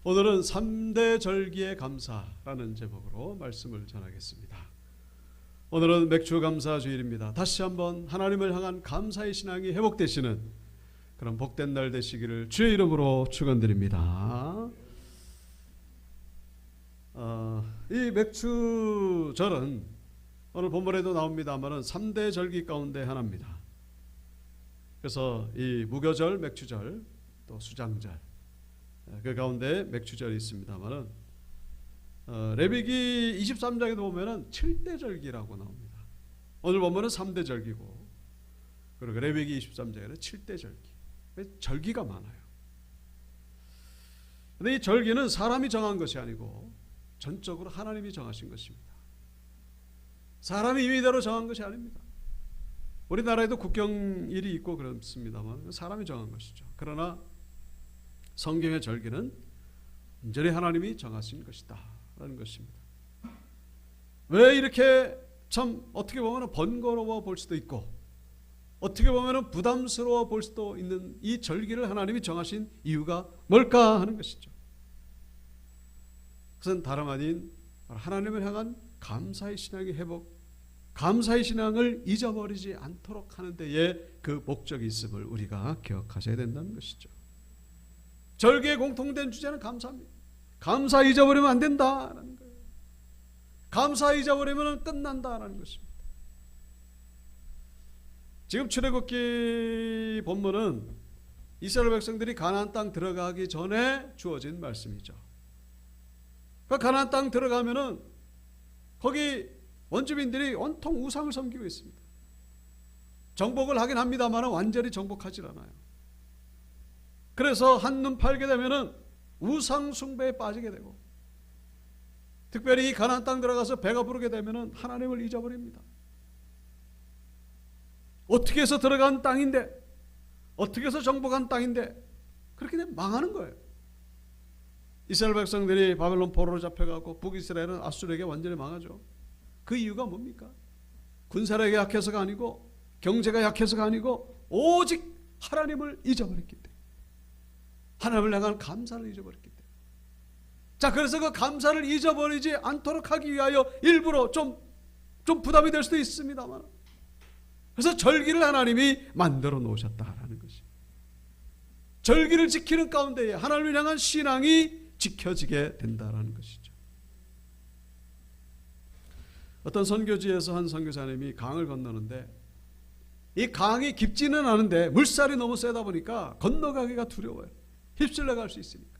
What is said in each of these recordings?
오늘은 3대 절기의 감사라는 제목으로 말씀을 전하겠습니다. 오늘은 맥주 감사 주일입니다. 다시 한번 하나님을 향한 감사의 신앙이 회복되시는 그런 복된 날 되시기를 주의 이름으로 축원드립니다. 이 맥주절은 오늘 본문에도 나옵니다만은 3대 절기 가운데 하나입니다. 그래서 이 무교절, 맥주절, 또 수장절, 그 가운데 맥주절이 있습니다만은 레위기 23장에도 보면은 7대 절기라고 나옵니다. 오늘 보면은 3대 절기고, 그리고 레위기 23장에는 7대 절기. 절기가 많아요. 근데 이 절기는 사람이 정한 것이 아니고 전적으로 하나님이 정하신 것입니다. 사람이 임의대로 정한 것이 아닙니다. 우리나라에도 국경일이 있고 그렇습니다만 사람이 정한 것이죠. 그러나 성경의 절기는 온전히 하나님이 정하신 것이다 라는 것입니다. 왜 이렇게 참 어떻게 보면 번거로워 볼 수도 있고 어떻게 보면 부담스러워 볼 수도 있는 이 절기를 하나님이 정하신 이유가 뭘까 하는 것이죠. 그것은 다름 아닌 하나님을 향한 감사의 신앙의 회복, 감사의 신앙을 잊어버리지 않도록 하는 데에 그 목적이 있음을 우리가 기억하셔야 된다는 것이죠. 절기의 공통된 주제는 감사입니다. 감사 잊어버리면 안 된다라는 거예요. 감사 잊어버리면 끝난다라는 것입니다. 지금 출애굽기 본문은 이스라엘 백성들이 가나안 땅 들어가기 전에 주어진 말씀이죠. 그 가나안 땅 들어가면은 거기 원주민들이 온통 우상을 섬기고 있습니다. 정복을 하긴 합니다만 완전히 정복하지 않아요. 그래서 한눈 팔게 되면은 우상 숭배에 빠지게 되고, 특별히 이 가나안 땅 들어가서 배가 부르게 되면은 하나님을 잊어버립니다. 어떻게 해서 들어간 땅인데, 어떻게 해서 정복한 땅인데 그렇게 되면 망하는 거예요. 이스라엘 백성들이 바벨론 포로로 잡혀가고 북이스라엘은 아수르에게 완전히 망하죠. 그 이유가 뭡니까? 군사력이 약해서가 아니고 경제가 약해서가 아니고 오직 하나님을 잊어버렸기 때문에, 하나님을 향한 감사를 잊어버렸기 때문에. 자, 그래서 그 감사를 잊어버리지 않도록 하기 위하여 일부러 좀 부담이 될 수도 있습니다만, 그래서 절기를 하나님이 만들어 놓으셨다라는 것입니다. 절기를 지키는 가운데에 하나님을 향한 신앙이 지켜지게 된다라는 것이죠. 어떤 선교지에서 한 선교사님이 강을 건너는데 이 강이 깊지는 않은데 물살이 너무 세다 보니까 건너가기가 두려워요. 휩쓸려 갈 수 있으니까.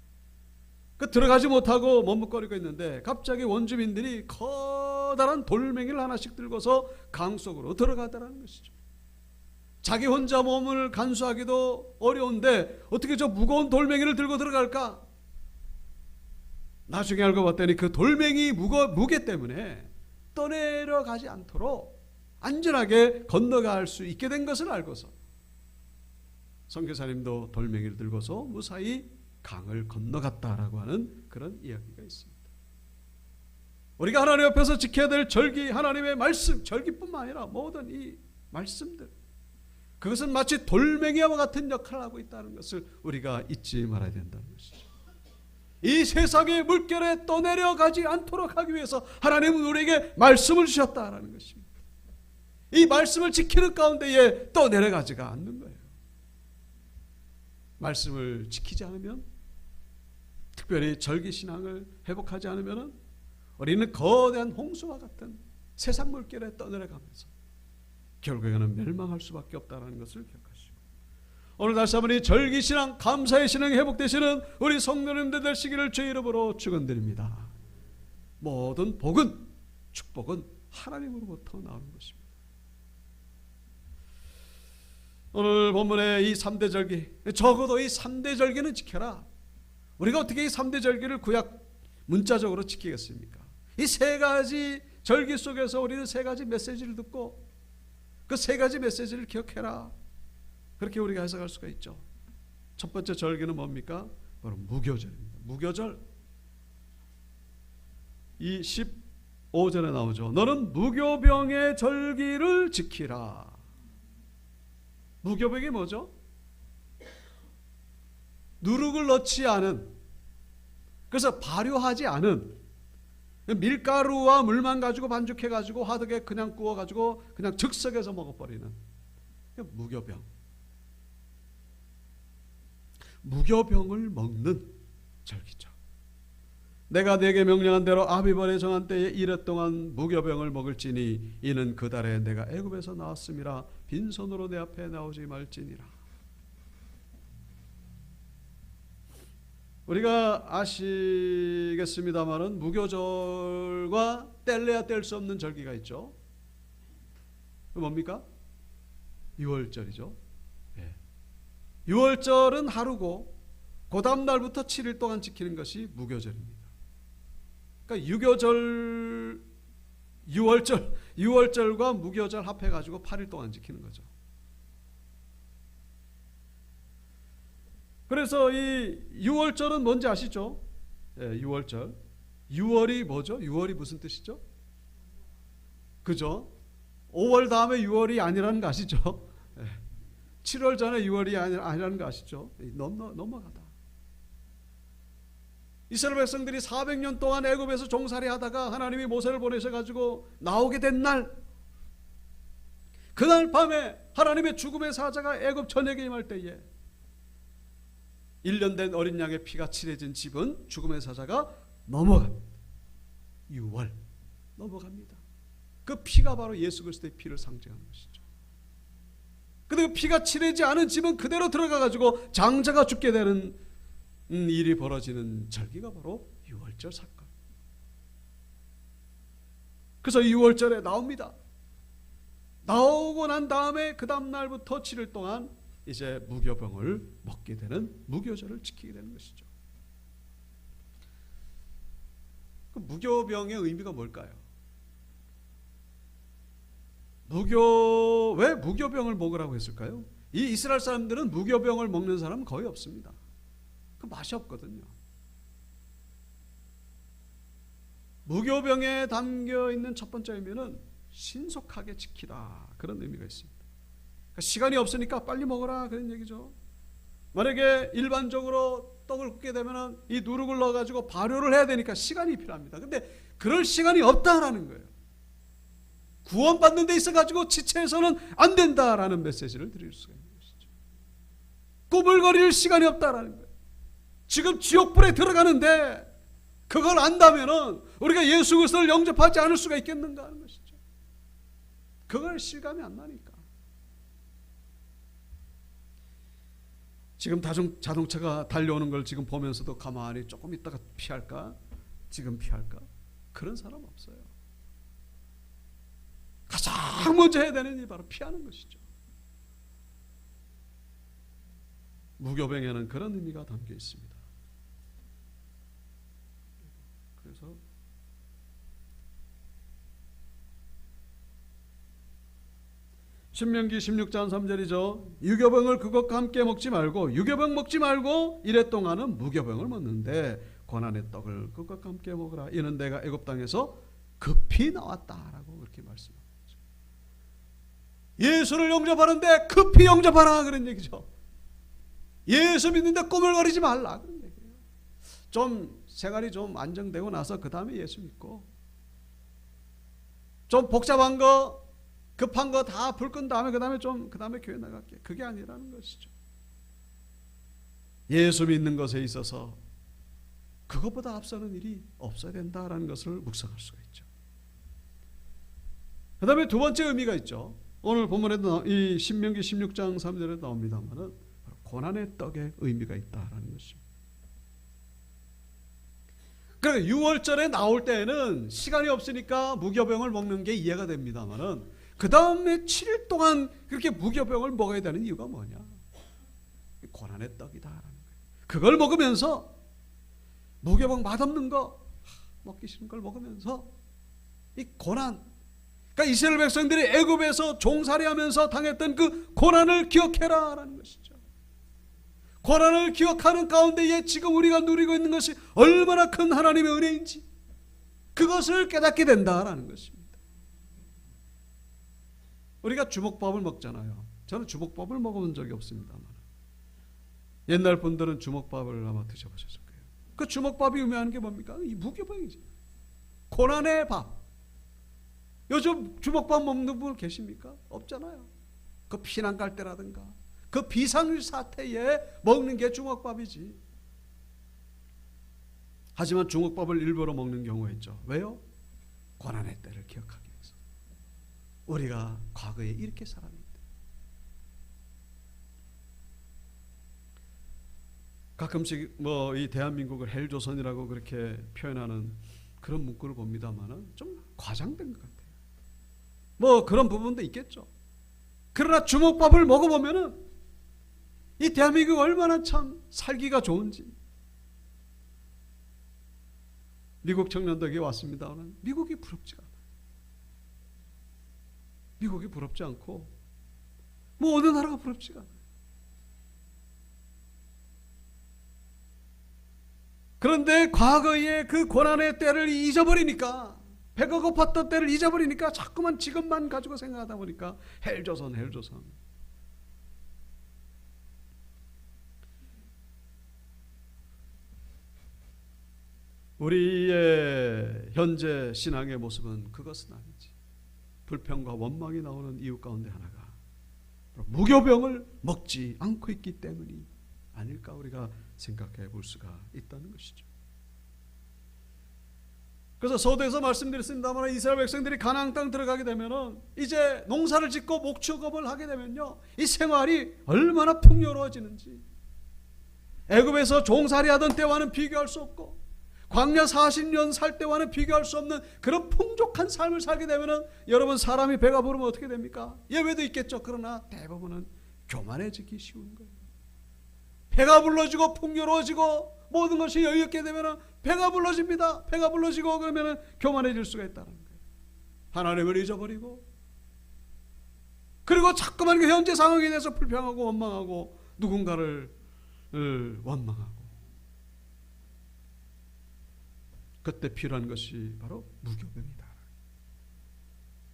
그 들어가지 못하고 머뭇거리고 있는데 갑자기 원주민들이 커다란 돌멩이를 하나씩 들고서 강 속으로 들어가더라는 것이죠. 자기 혼자 몸을 간수하기도 어려운데 어떻게 저 무거운 돌멩이를 들고 들어갈까? 나중에 알고 봤더니 그 돌멩이 무게 때문에 떠내려가지 않도록 안전하게 건너갈 수 있게 된 것을 알고서 선교사님도 돌멩이를 들고서 무사히 강을 건너갔다라고 하는 그런 이야기가 있습니다. 우리가 하나님 앞에서 지켜야 될 절기, 하나님의 말씀, 절기뿐만 아니라 모든 이 말씀들, 그것은 마치 돌멩이와 같은 역할을 하고 있다는 것을 우리가 잊지 말아야 된다는 것이죠. 이 세상의 물결에 떠내려가지 않도록 하기 위해서 하나님은 우리에게 말씀을 주셨다라는 것입니다. 이 말씀을 지키는 가운데에 떠내려가지가 않는 거예요. 말씀을 지키지 않으면, 특별히 절기신앙을 회복하지 않으면 우리는 거대한 홍수와 같은 세상 물결에 떠내려가면서 결국에는 멸망할 수밖에 없다는 것을 기억하시고, 오늘 다시 한번 이 절기신앙, 감사의 신앙이 회복되시는 우리 성도님들 되시기를 주의 이름으로 축원드립니다. 모든 복은, 축복은 하나님으로부터 나오는 것입니다. 오늘 본문의 이 3대 절기, 적어도 이 3대 절기는 지켜라. 우리가 어떻게 이 3대 절기를 구약 문자적으로 지키겠습니까? 이 세 가지 절기 속에서 우리는 세 가지 메시지를 듣고 그 세 가지 메시지를 기억해라. 그렇게 우리가 해석할 수가 있죠. 첫 번째 절기는 뭡니까? 바로 무교절입니다. 무교절. 이 15절에 나오죠. 너는 무교병의 절기를 지키라. 무교병이 뭐죠? 누룩을 넣지 않은, 그래서 발효하지 않은 밀가루와 물만 가지고 반죽해가지고 화덕에 그냥 구워가지고 그냥 즉석에서 먹어버리는 무교병. 무교병을 먹는 절기죠. 내가 네게 명령한 대로 아비번에 정한 때에 이래 동안 무교병을 먹을지니 이는 그 달에 내가 애굽에서 나왔음이라 빈손으로 내 앞에 나오지 말지니라. 우리가 아시겠습니다마는 무교절과 뗄래야 뗄 수 없는 절기가 있죠. 그 뭡니까? 유월절이죠. 예. 유월절은 하루고 그 다음 날부터 7일 동안 지키는 것이 무교절입니다. 그러니까 유월절과 무교절 합해가지고 8일 동안 지키는 거죠. 그래서 이 유월절은 뭔지 아시죠? 예, 유월절. 유월이 뭐죠? 유월이 무슨 뜻이죠? 그죠? 5월 다음에 6월이 아니라는 거 아시죠? 예. 7월 전에 6월이 아니라는 거 아시죠? 넘어가다. 이스라엘 백성들이 400년 동안 애굽에서 종살이 하다가 하나님이 모세를 보내셔가지고 나오게 된 날, 그날 밤에 하나님의 죽음의 사자가 애굽 전역에 임할 때에 1년 된 어린 양의 피가 칠해진 집은 죽음의 사자가 넘어갑니다. 6월 넘어갑니다. 그 피가 바로 예수 그리스도의 피를 상징하는 것이죠. 근데 그 피가 칠해지지 않은 집은 그대로 들어가가지고 장자가 죽게 되는 일이 벌어지는 절기가 바로 유월절 사건. 그래서 유월절에 나옵니다. 나오고 난 다음에 그 다음 날부터 7일 동안 이제 무교병을 먹게 되는 무교절을 지키게 되는 것이죠. 그 무교병의 의미가 뭘까요? 왜 무교병을 먹으라고 했을까요? 이 이스라엘 사람들은 무교병을 먹는 사람은 거의 없습니다. 그 맛이 없거든요. 무교병에 담겨 있는 첫 번째 의미는 신속하게 지키다, 그런 의미가 있습니다. 그러니까 시간이 없으니까 빨리 먹어라, 그런 얘기죠. 만약에 일반적으로 떡을 굽게 되면 이 누룩을 넣어가지고 발효를 해야 되니까 시간이 필요합니다. 근데 그럴 시간이 없다라는 거예요. 구원받는 데 있어가지고 지체해서는 안 된다라는 메시지를 드릴 수가 있는 것이죠. 꾸물거릴 시간이 없다라는 거예요. 지금 지옥불에 들어가는데 그걸 안다면은 우리가 예수 그리스도를 영접하지 않을 수가 있겠는가 하는 것이죠. 그걸 실감이 안 나니까. 지금 자동차가 달려오는 걸 지금 보면서도 가만히 조금 있다가 피할까? 지금 피할까? 그런 사람 없어요. 가장 먼저 해야 되는 일이 바로 피하는 것이죠. 무교병에는 그런 의미가 담겨 있습니다. 그래서 신명기 16장 3절이죠. 유교병을 그것과 함께 먹지 말고, 유교병 먹지 말고 이래 동안은 무교병을 먹는데 고난의 떡을 그것과 함께 먹으라. 이는 내가 애굽 땅에서 급히 나왔다라고 그렇게 말씀합니다. 예수를 영접하는데 급히 영접하라, 그런 얘기죠. 예수 믿는데 꾸물거리지 말라, 그런 얘기예요. 좀 생활이 좀 안정되고 나서 그 다음에 예수 믿고, 좀 복잡한 거 급한 거 다 불 끈 다음에 그 다음에 교회 나갈게. 그게 아니라는 것이죠. 예수 믿는 것에 있어서 그것보다 앞서는 일이 없어야 된다라는 것을 묵상할 수가 있죠. 그 다음에 두 번째 의미가 있죠. 오늘 본문에도 이 신명기 16장 3절에 나옵니다만은 고난의 떡의 의미가 있다라는 것입니다. 그러니까 6월절에 나올 때에는 시간이 없으니까 무교병을 먹는 게 이해가 됩니다만은 그 다음에 7일 동안 그렇게 무교병을 먹어야 되는 이유가 뭐냐? 고난의 떡이다라는 거예요. 그걸 먹으면서 무교병 맛없는 거, 먹기 싫은 걸 먹으면서 이 고난, 그러니까 이스라엘 백성들이 애굽에서 종살이하면서 당했던 그 고난을 기억해라라는 것이죠. 고난을 기억하는 가운데에 지금 우리가 누리고 있는 것이 얼마나 큰 하나님의 은혜인지 그것을 깨닫게 된다라는 것입니다. 우리가 주먹밥을 먹잖아요. 저는 주먹밥을 먹어본 적이 없습니다만 옛날 분들은 주먹밥을 아마 드셔보셨을 거예요. 그 주먹밥이 의미하는 게 뭡니까? 이 무교병이지. 고난의 밥. 요즘 주먹밥 먹는 분 계십니까? 없잖아요. 그 피난 갈 때라든가 그 비상일 사태에 먹는 게 주먹밥이지. 하지만 주먹밥을 일부러 먹는 경우가 있죠. 왜요? 고난의 때를 기억하기 위해서. 우리가 과거에 이렇게 살았는데. 가끔씩 이 대한민국을 헬조선이라고 그렇게 표현하는 그런 문구를 봅니다만은 좀 과장된 것 같아요. 그런 부분도 있겠죠. 그러나 주먹밥을 먹어보면은 이 대한민국이 얼마나 참 살기가 좋은지. 미국 청년들에게 왔습니다만 미국이 부럽지가 않아요. 미국이 부럽지 않고 어느 나라가 부럽지가 않아요. 그런데 과거의 그 고난의 때를 잊어버리니까, 배가 고팠던 때를 잊어버리니까 자꾸만 지금만 가지고 생각하다 보니까 헬조선. 우리의 현재 신앙의 모습은 그것은 아니지. 불평과 원망이 나오는 이유 가운데 하나가 무교병을 먹지 않고 있기 때문이 아닐까 우리가 생각해 볼 수가 있다는 것이죠. 그래서 서두에서 말씀드렸습니다만 이스라엘 백성들이 가나안 땅 들어가게 되면은 이제 농사를 짓고 목축업을 하게 되면요, 이 생활이 얼마나 풍요로워지는지, 애굽에서 종살이하던 때와는 비교할 수 없고 광야 40년 살 때와는 비교할 수 없는 그런 풍족한 삶을 살게 되면은 여러분, 사람이 배가 부르면 어떻게 됩니까? 예외도 있겠죠. 그러나 대부분은 교만해지기 쉬운 거예요. 배가 불러지고 풍요로워지고 모든 것이 여유있게 되면은 배가 불러집니다. 배가 불러지고 그러면은 교만해질 수가 있다는 거예요. 하나님을 잊어버리고, 그리고 자꾸만 그 현재 상황에 대해서 불평하고 원망하고 누군가를 원망하고. 그때 필요한 것이 바로 무교병이다.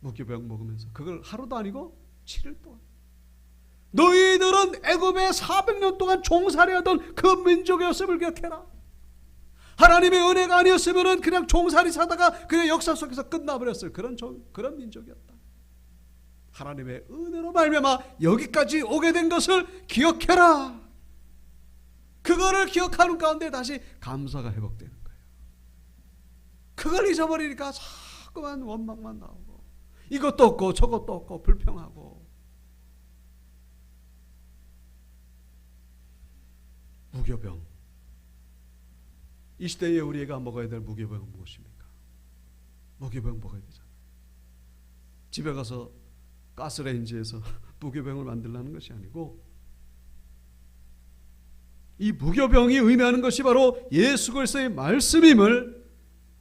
무교병 먹으면서 그걸 하루도 아니고 7일 동안, 너희들은 애굽에 400년 동안 종살이하던 그 민족이었음을 기억해라. 하나님의 은혜가 아니었으면 그냥 종살이 사다가 그냥 역사 속에서 끝나버렸을 그런 민족이었다. 하나님의 은혜로 말미암아 여기까지 오게 된 것을 기억해라. 그거를 기억하는 가운데 다시 감사가 회복되는 거예요. 그걸 잊어버리니까 자꾸만 원망만 나오고 이것도 없고 저것도 없고 불평하고. 무교병. 이 시대에 우리가 먹어야 될 무교병은 무엇입니까? 무교병 먹어야 되잖아요. 집에 가서 가스레인지에서 무교병을 만들라는 것이 아니고, 이 무교병이 의미하는 것이 바로 예수 그리스도의 말씀임을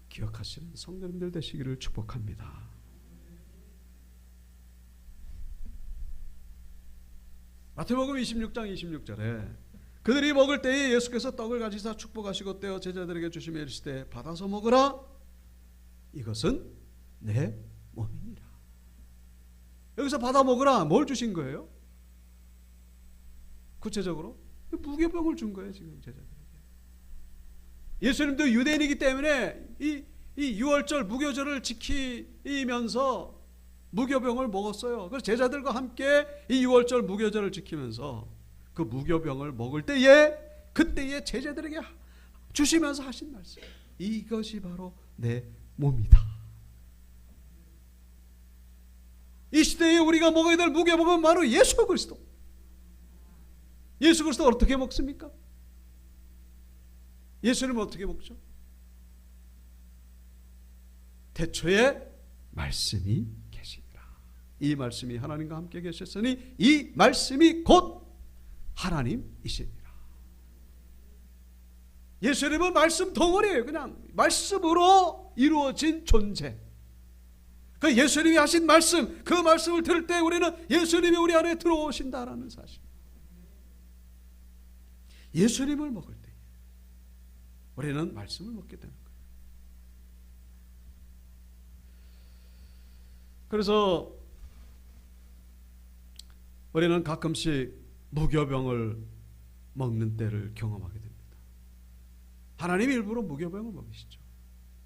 기억하시는 성도님들 되시기를 축복합니다. 마태복음 26장 26절에 그들이 먹을 때에 예수께서 떡을 가지사 축복하시고 떼어 제자들에게 주시며 이르시되 받아서 먹으라, 이것은 내 몸이니라. 여기서 받아 먹으라, 뭘 주신 거예요? 구체적으로 무교병을 준 거예요. 지금 제자들에게. 예수님도 유대인이기 때문에 이 유월절 무교절을 지키면서 무교병을 먹었어요. 그래서 제자들과 함께 이 유월절 무교절을 지키면서 그 무교병을 먹을 때에 그때에 제자들에게 주시면서 하신 말씀, 이것이 바로 내 몸이다. 이 시대에 우리가 먹어야 될 무교병은 바로 예수 그리스도. 예수 그리스도 어떻게 먹습니까? 예수님은 어떻게 먹죠? 태초에 말씀이 계시니라. 이 말씀이 하나님과 함께 계셨으니 이 말씀이 곧 하나님이시니라. 예수님은 말씀 덩어리예요. 그냥 말씀으로 이루어진 존재. 그 예수님이 하신 말씀, 그 말씀을 들을 때 우리는 예수님이 우리 안에 들어오신다라는 사실. 예수님을 먹을 때 우리는 말씀을 먹게 되는 거예요. 그래서 우리는 가끔씩 무교병을 먹는 때를 경험하게 됩니다. 하나님이 일부러 무교병을 먹이시죠.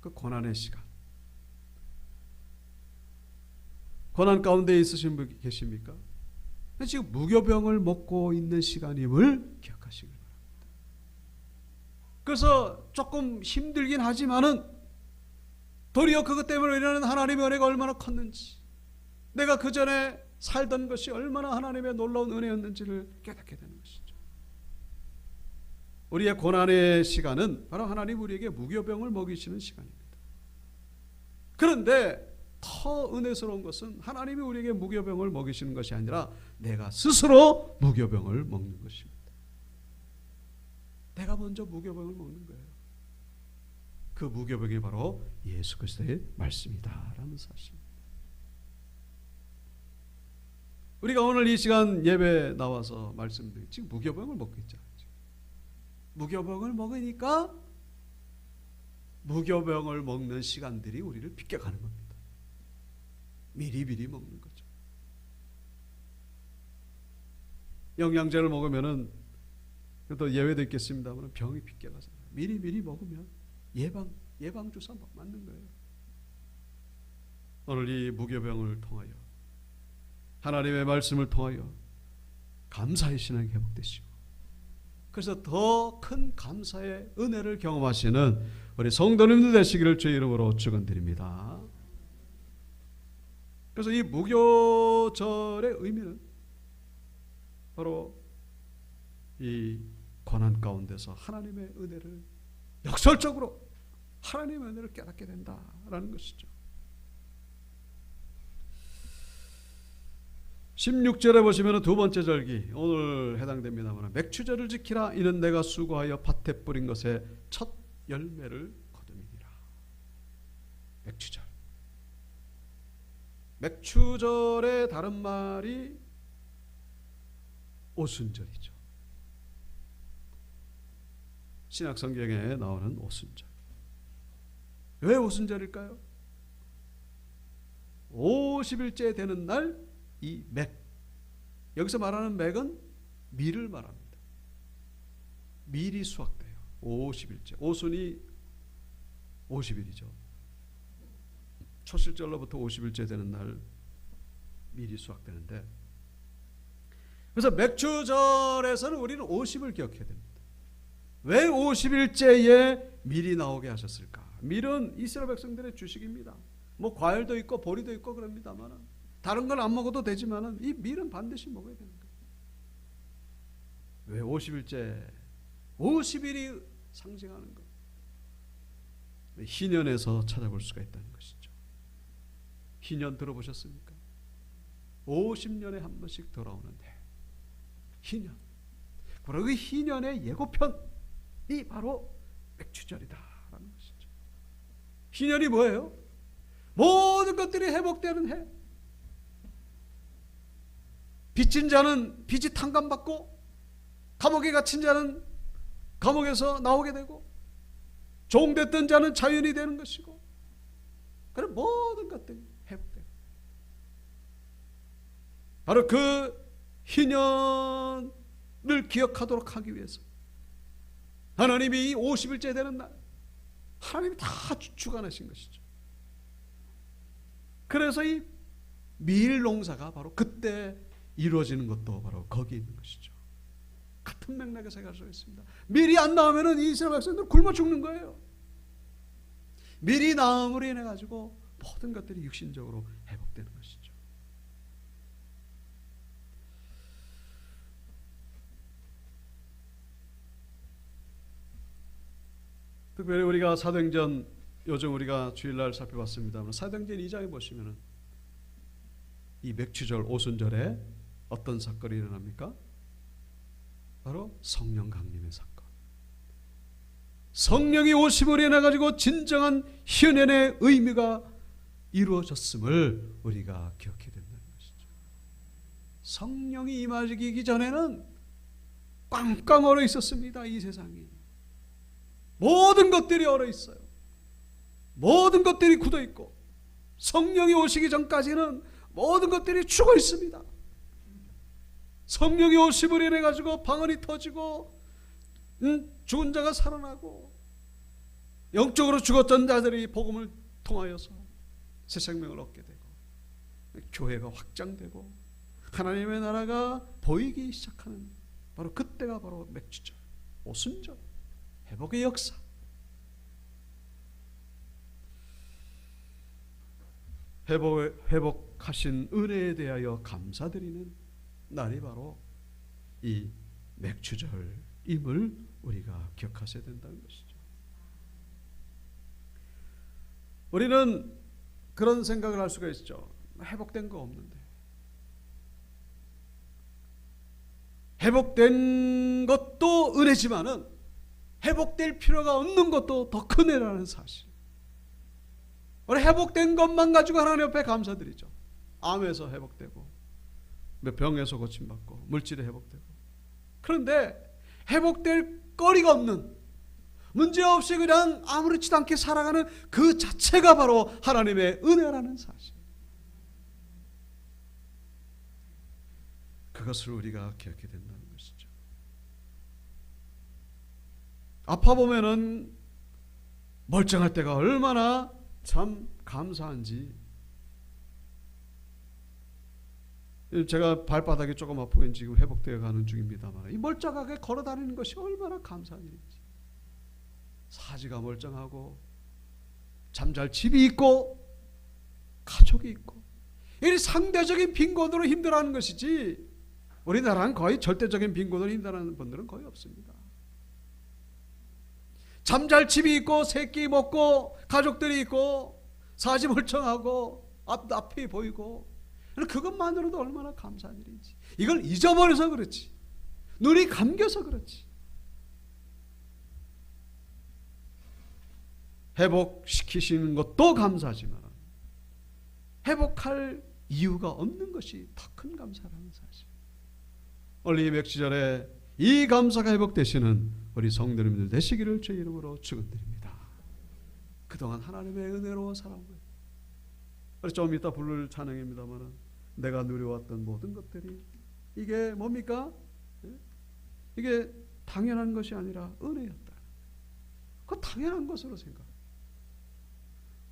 그 고난의 시간. 고난 가운데 있으신 분 계십니까? 지금 무교병을 먹고 있는 시간임을 기억하시길 바랍니다. 그래서 조금 힘들긴 하지만은 도리어 그것 때문에 일어나는 하나님의 은혜가 얼마나 컸는지, 내가 그 전에 살던 것이 얼마나 하나님의 놀라운 은혜였는지를 깨닫게 되는 것이죠. 우리의 고난의 시간은 바로 하나님 우리에게 무교병을 먹이시는 시간입니다. 그런데 더 은혜스러운 것은 하나님이 우리에게 무교병을 먹이시는 것이 아니라 내가 스스로 무교병을 먹는 것입니다. 내가 먼저 무교병을 먹는 거예요. 그 무교병이 바로 예수 그리스도의 말씀이다라는 사실. 우리가 오늘 이 시간 예배 나와서 말씀드린 지금 무교병을 먹고 있잖아요. 무교병을 먹으니까 무교병을 먹는 시간들이 우리를 비껴가는 겁니다. 미리미리 먹는 거죠. 영양제를 먹으면은 또 예외도 있겠습니다만 병이 비껴가잖아요. 미리미리 먹으면 예방 주사 맞는 거예요. 오늘 이 무교병을 통하여 하나님의 말씀을 통하여 감사의 신앙이 회복되시고, 그래서 더 큰 감사의 은혜를 경험하시는 우리 성도님들 되시기를 주의 이름으로 축원드립니다. 그래서 이 무교절의 의미는 바로 이 고난 가운데서 하나님의 은혜를 역설적으로 하나님의 은혜를 깨닫게 된다라는 것이죠. 16절에 보시면 두 번째 절기 오늘 해당됩니다만, 맥추절을 지키라. 이는 내가 수고하여 밭에 뿌린 것에 첫 열매를 거둠이니라. 맥추절. 맥추절의 다른 말이 오순절이죠. 신약 성경에 나오는 오순절. 왜 오순절일까요? 50일째 되는 날 이 맥, 여기서 말하는 맥은 밀을 말합니다. 밀이 수확돼요. 50일째. 오순이 50일이죠. 초실절로부터 50일째 되는 날 밀이 수확되는데, 그래서 맥추절에서는 우리는 50을 기억해야 됩니다. 왜 50일째에 밀이 나오게 하셨을까? 밀은 이스라엘 백성들의 주식입니다. 뭐 과일도 있고 보리도 있고 그럽니다만, 다른 걸 안 먹어도 되지만은 이 밀은 반드시 먹어야 되는 거예요. 왜 50일째? 50일이 상징하는 것. 희년에서 찾아볼 수가 있다는 것이죠. 희년 들어보셨습니까? 50년에 한 번씩 돌아오는 해. 희년. 바로 그 희년의 예고편이 바로 맥추절이다라는 것이죠. 희년이 뭐예요? 모든 것들이 회복되는 해. 빚진 자는 빚이 탕감받고, 감옥에 갇힌 자는 감옥에서 나오게 되고, 종됐던 자는 자연이 되는 것이고, 그런 모든 것들이 회복돼요. 바로 그 희년을 기억하도록 하기 위해서 하나님이 이 50일째 되는 날 하나님이 다 주관하신 것이죠. 그래서 이 밀 농사가 바로 그때 이루어지는 것도 바로 거기 있는 것이죠. 같은 맥락에서 갈 수 있습니다. 밀이 안 나오면은 이스라엘 백성들 굶어 죽는 거예요. 밀이 나옴으로 인해 가지고 모든 것들이 육신적으로 회복되는 것이죠. 특별히 우리가 사도행전, 요즘 우리가 주일날 살펴봤습니다만, 사도행전 2장에 보시면은 이 맥추절 오순절에 어떤 사건이 일어납니까? 바로 성령 강림의 사건. 성령이 오심으로 인해 가지고 진정한 희년의 의미가 이루어졌음을 우리가 기억해야 된다는 것이죠. 성령이 임하기 전에는 꽝꽝 얼어 있었습니다. 이 세상이 모든 것들이 얼어 있어요. 모든 것들이 굳어 있고, 성령이 오시기 전까지는 모든 것들이 죽어 있습니다. 성령이 오심으로 인해 가지고 방언이 터지고, 죽은 자가 살아나고, 영적으로 죽었던 자들이 복음을 통하여서 새 생명을 얻게 되고 교회가 확장되고 하나님의 나라가 보이기 시작하는 바로 그때가 바로 맥주절, 오순절, 회복의 역사. 회복하신 은혜에 대하여 감사드리는 날이 바로 이 맥주절임을 우리가 기억하셔야 된다는 것이죠. 우리는 그런 생각을 할 수가 있죠. 회복된 거 없는데. 회복된 것도 은혜지만은 회복될 필요가 없는 것도 더 큰 은혜라는 사실. 우리 회복된 것만 가지고 하나님 앞에 감사드리죠. 암에서 회복되고 병에서 고침받고 물질에 회복되고. 그런데 회복될 거리가 없는, 문제없이 그냥 아무렇지도 않게 살아가는 그 자체가 바로 하나님의 은혜라는 사실. 그것을 우리가 기억해야 된다는 것이죠. 아파 보면은 멀쩡할 때가 얼마나 참 감사한지. 제가 발바닥이 조금 아프긴 지금 회복되어 가는 중입니다만 이 멀쩡하게 걸어 다니는 것이 얼마나 감사한 일인지. 사지가 멀쩡하고 잠잘 집이 있고 가족이 있고, 이 상대적인 빈곤으로 힘들어하는 것이지 우리나라는 거의 절대적인 빈곤으로 힘들어하는 분들은 거의 없습니다. 잠잘 집이 있고 새끼 먹고 가족들이 있고 사지 멀쩡하고 앞이 보이고, 그것만으로도 얼마나 감사한 일인지. 이걸 잊어버려서 그렇지, 눈이 감겨서 그렇지. 회복시키시는 것도 감사하지만 회복할 이유가 없는 것이 더 큰 감사라는 사실. 오늘 이 맥주절에 이 감사가 회복되시는 우리 성도님들 되시기를 주의 이름으로 축원드립니다. 그동안 하나님의 은혜로 살아온 거예요. 좀 이따 부를 찬양입니다만 내가 누려왔던 모든 것들이 이게 뭡니까? 이게 당연한 것이 아니라 은혜였다. 그건 당연한 것으로 생각.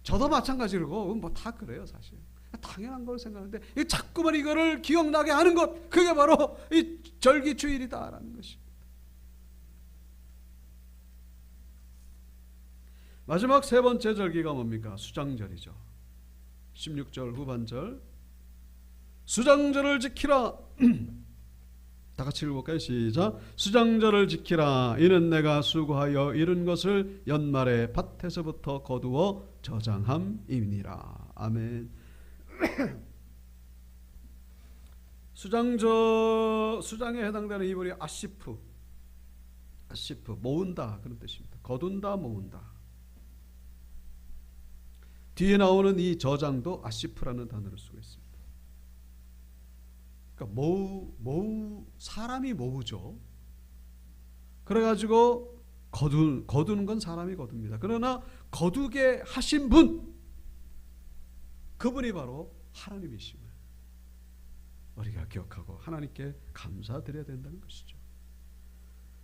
저도 마찬가지로 뭐 다 그래요 사실. 당연한 걸 생각하는데 자꾸만 이거를 기억나게 하는 것, 그게 바로 이 절기주일이다라는 것입니다. 마지막 세 번째 절기가 뭡니까? 수장절이죠. 16절 후반절. 수장절을 지키라. 다 같이 읽어볼까요? 시작. 수장절을 지키라. 이는 내가 수고하여 이룬 것을 연말에 밭에서부터 거두어 저장함이니라. 아멘. 수장에 해당되는 이 말이 아시프, 모은다 그런 뜻입니다. 거둔다, 모은다. 뒤에 나오는 이 저장도 아시프라는 단어를 쓰고 있습니다. 그러니까 사람이 모으죠. 그래가지고 거두는 건 사람이 거둡니다. 그러나 거두게 하신 분, 그분이 바로 하나님이심을 우리가 기억하고 하나님께 감사드려야 된다는 것이죠.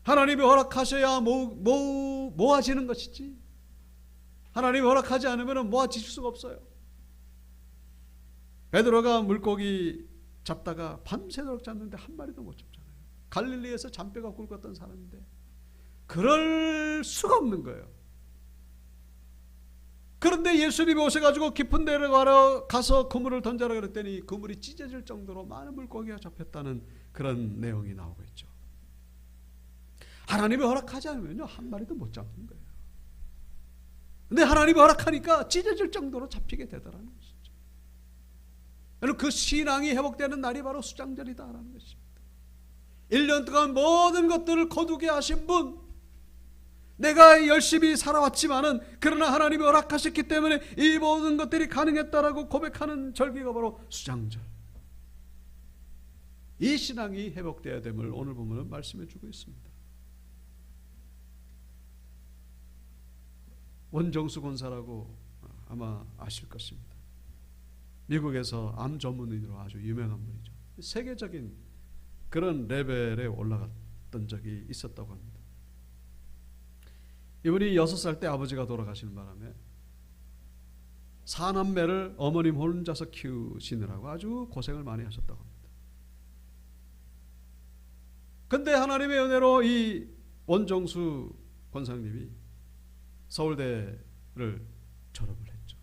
하나님이 허락하셔야 모아지는 것이지, 하나님이 허락하지 않으면 모아질 수가 없어요. 베드로가 물고기 잡다가 밤새도록 잡는데 한 마리도 못 잡잖아요. 갈릴리에서 잔뼈가 굵었던 사람인데 그럴 수가 없는 거예요. 그런데 예수님이 오셔가지고 깊은 데를 가서 그물을 던져라 그랬더니 그물이 찢어질 정도로 많은 물고기가 잡혔다는 그런 내용이 나오고 있죠. 하나님이 허락하지 않으면요 한 마리도 못 잡는 거예요. 근데 하나님이 허락하니까 찢어질 정도로 잡히게 되더라는 것이죠. 여러분, 그 신앙이 회복되는 날이 바로 수장절이다라는 것입니다. 1년 동안 모든 것들을 거두게 하신 분, 내가 열심히 살아왔지만은 그러나 하나님이 허락하셨기 때문에 이 모든 것들이 가능했다라고 고백하는 절기가 바로 수장절. 이 신앙이 회복되어야 됨을 오늘 보면 말씀해 주고 있습니다. 원정수 권사라고 아마 아실 것입니다. 미국에서 암 전문의로 아주 유명한 분이죠. 세계적인 그런 레벨에 올라갔던 적이 있었다고 합니다. 이분이 6살 때 아버지가 돌아가시는 바람에 사남매를 어머님 혼자서 키우시느라고 아주 고생을 많이 하셨다고 합니다. 근데 하나님의 은혜로 이 원정수 권사님이 서울대를 졸업을 했죠.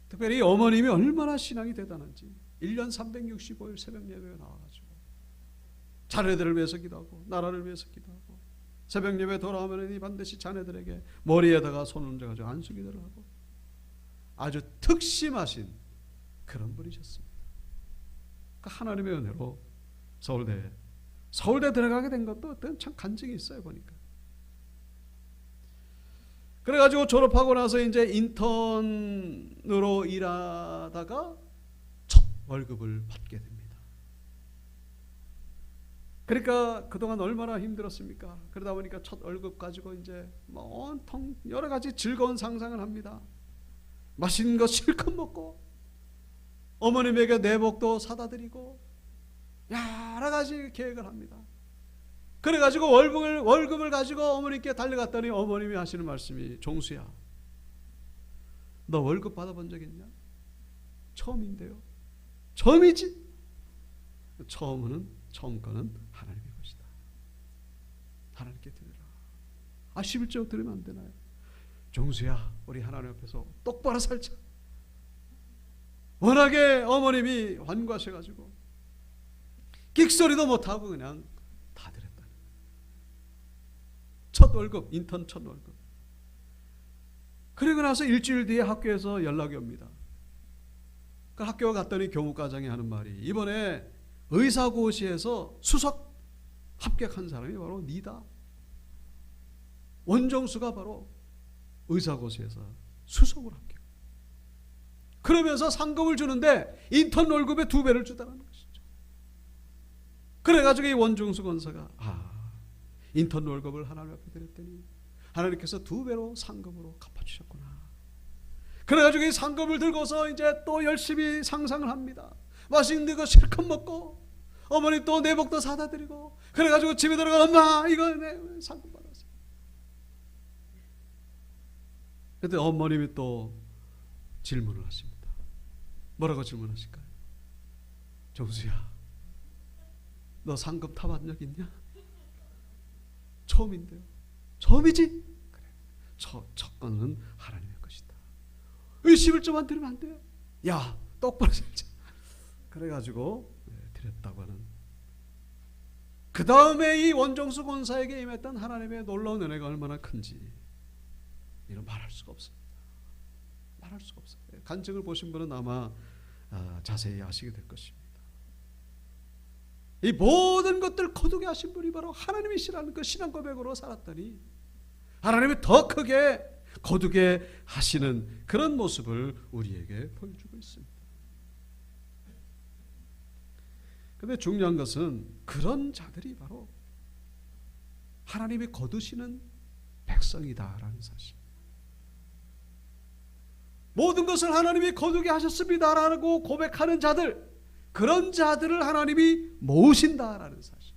특별히 어머님이 얼마나 신앙이 대단한지 1년 365일 새벽 예배에 나와가지고 자녀들을 위해서 기도하고 나라를 위해서 기도하고 새벽 예배 돌아오면 반드시 자녀들에게 머리에다가 손을 얹어가지고 안수기도를 하고 아주 특심하신 그런 분이셨습니다. 그러니까 하나님의 은혜로 서울대 들어가게 된 것도 어떤 참 간증이 있어요 보니까. 그래가지고 졸업하고 나서 이제 인턴으로 일하다가 첫 월급을 받게 됩니다. 그러니까 그동안 얼마나 힘들었습니까? 그러다 보니까 첫 월급 가지고 이제 온통 여러 가지 즐거운 상상을 합니다. 맛있는 거 실컷 먹고 어머님에게 내복도 사다 드리고 여러 가지 계획을 합니다. 그래가지고 월급을 가지고 어머님께 달려갔더니 어머님이 하시는 말씀이 종수야 너 월급 받아본 적 있냐? 처음인데요. 처음이지. 처음 거는 하나님의 것이다. 하나님께 드리라. 11조 드리면 안 되나요? 종수야 우리 하나님 앞에서 똑바로 살자. 워낙에 어머님이 환고하셔가지고 끽소리도 못하고 그냥 다 드렸다. 첫 월급, 인턴 첫 월급. 그리고 나서 일주일 뒤에 학교에서 연락이 옵니다. 그 학교 갔더니 교무과장이 하는 말이 이번에 의사고시에서 수석 합격한 사람이 바로 니다. 원정수가 바로 의사고시에서 수석으로 합격. 그러면서 상금을 주는데 인턴 월급의 2배를 주다는 것이죠. 그래가지고 이 원정수 권사가 인턴 월급을 하나님 앞에 드렸더니 하나님께서 2배로 상금으로 갚아주셨구나. 그래가지고 이 상금을 들고서 이제 또 열심히 상상을 합니다. 맛있는 거 실컷 먹고 어머니 또 내복도 사다 드리고 그래가지고 집에 들어가 엄마 이거 내 상금 받았어. 그때 어머님이 또 질문을 하십니다. 뭐라고 질문하실까요? 정수야 너 상금 타봤 적 있냐? 처음인데요. 처음이지? 그래. 첫 건은 하나님의 것이다. 11조만 드리면 안 돼요? 야 똑바로 살자. 그래가지고 드렸다고 하는. 그 다음에 이 원정수 권사에게 임했던 하나님의 놀라운 은혜가 얼마나 큰지 이런 말할 수가 없습니다. 말할 수가 없어요. 간증을 보신 분은 아마 자세히 아시게 될 것입니다. 이 모든 것들 거두게 하신 분이 바로 하나님이시라는 그 신앙 고백으로 살았더니 하나님이 더 크게 거두게 하시는 그런 모습을 우리에게 보여주고 있습니다. 그런데 중요한 것은 그런 자들이 바로 하나님이 거두시는 백성이다라는 사실. 모든 것을 하나님이 거두게 하셨습니다라고 고백하는 자들, 그런 자들을 하나님이 모으신다라는 사실.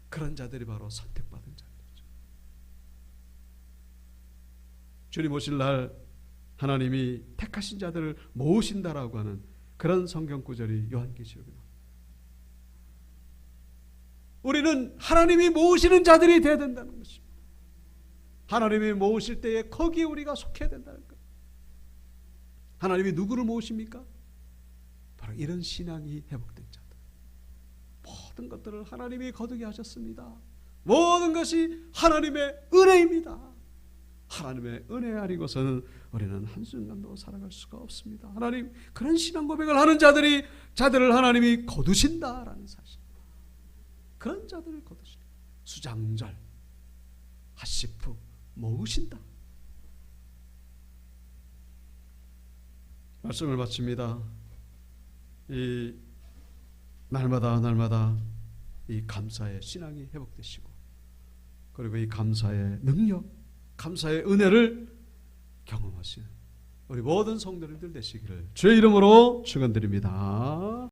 그런 자들이 바로 선택받은 자들이죠. 주님 오실 날 하나님이 택하신 자들을 모으신다라고 하는 그런 성경 구절이 요한계시록에 나옵니다. 우리는 하나님이 모으시는 자들이 되어야 된다는 것입니다. 하나님이 모으실 때에 거기에 우리가 속해야 된다는 것. 하나님이 누구를 모으십니까? 바로 이런 신앙이 회복된 자들. 모든 것들을 하나님이 거두게 하셨습니다. 모든 것이 하나님의 은혜입니다. 하나님의 은혜 아니고서는 우리는 한순간도 살아갈 수가 없습니다. 하나님 그런 신앙 고백을 하는 자들을 하나님이 거두신다라는 사실. 그런 자들을 거두신다. 수장절, 하시프 모으신다. 말씀을 마칩니다. 이 날마다 이 감사의 신앙이 회복되시고 그리고 이 감사의 능력, 감사의 은혜를 경험하시는 우리 모든 성도님들 되시기를 주의 이름으로 축원드립니다.